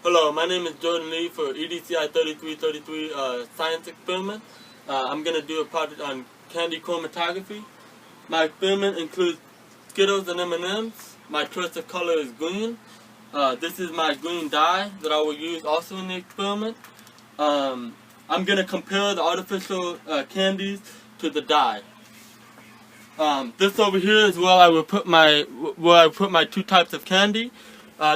Hello, my name is Jordan Lee for EDCI 3333 science experiment. I'm going to do a project on candy chromatography. My experiment includes Skittles and M&Ms. My choice of color is green. This is my green dye that I will use also in the experiment. I'm going to compare the artificial candies to the dye. This over here is where I will put my two types of candy.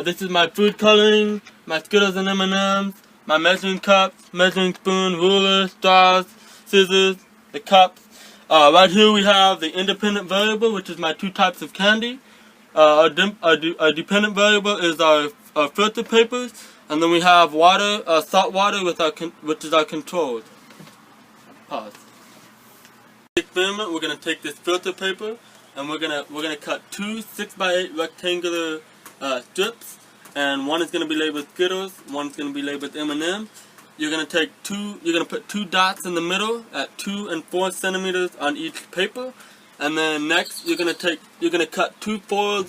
This is my food coloring, my Skittles and M&Ms, my measuring cups, measuring spoon, ruler, straws, scissors, the cups. Right here we have the independent variable, which is my two types of candy. Our dependent variable is our filter papers, and then we have water, salt water, which is our controls. Pause. Experiment, we're gonna take this filter paper and we're gonna cut two 6x8 rectangular strips, and one is gonna be labeled Skittles, one is gonna be labeled M&M. You're gonna put two dots in the middle at 2 and 4 centimeters on each paper, and then next you're gonna cut two foil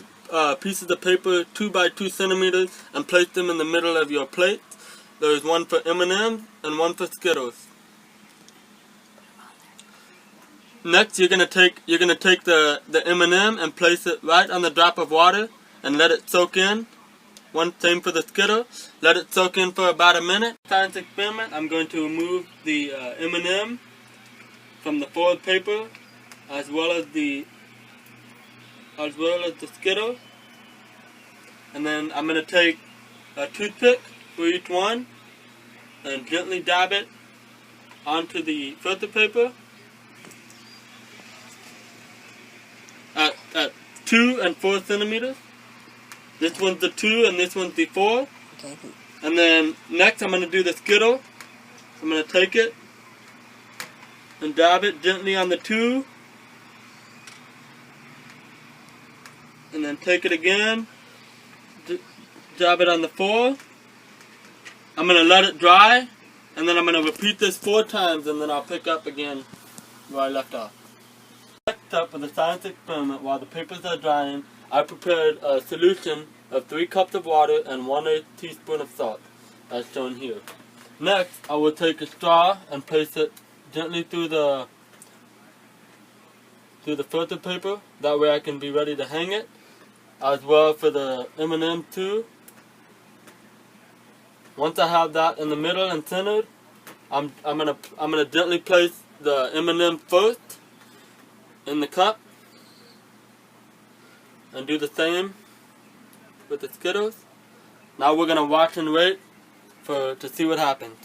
pieces of paper 2 by 2 centimeters and place them in the middle of your plate. There's one for M&Ms and one for Skittles. Next, you're gonna take the M&M and place it right on the drop of water and let it soak in. Same for the Skittle. Let it soak in for about a minute. Science experiment. I'm going to remove the M&M from the foiled paper, as well as the Skittle. And then I'm gonna take a toothpick for each one and gently dab it onto the filter paper. At 2 and 4 centimeters. This one's the 2 and this one's the 4. Okay. And then next I'm going to do the Skittle. I'm going to take it and dab it gently on the 2. And then take it again. Dab it on the 4. I'm going to let it dry. And then I'm going to repeat this 4 times, and then I'll pick up again where I left off. Next up, for the science experiment, while the papers are drying, I prepared a solution of 3 cups of water and 1/8 teaspoon of salt, as shown here. Next, I will take a straw and place it gently through the filter paper. That way I can be ready to hang it, as well for the M&M too. Once I have that in the middle and centered, I'm gonna gently place the M&M first in the cup, and do the same with the Skittles. Now we're gonna watch and wait to see what happens.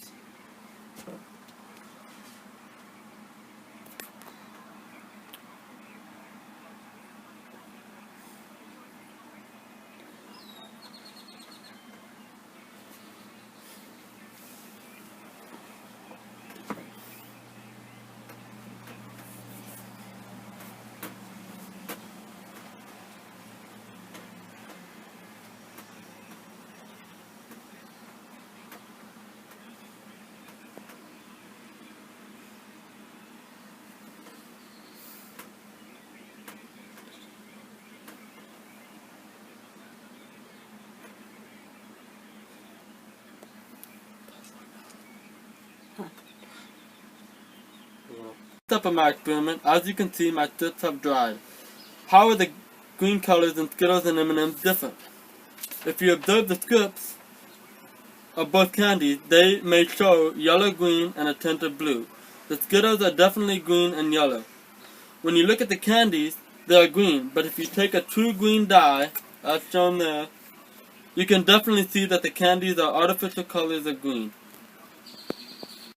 Step of my experiment, as you can see, my strips have dried. How are the green colors in Skittles and M&Ms different? If you observe the strips of both candies, they may show yellow, green, and a tint of blue. The Skittles are definitely green and yellow. When you look at the candies, they are green, but if you take a true green dye, as shown there, you can definitely see that the candies are artificial colors of green.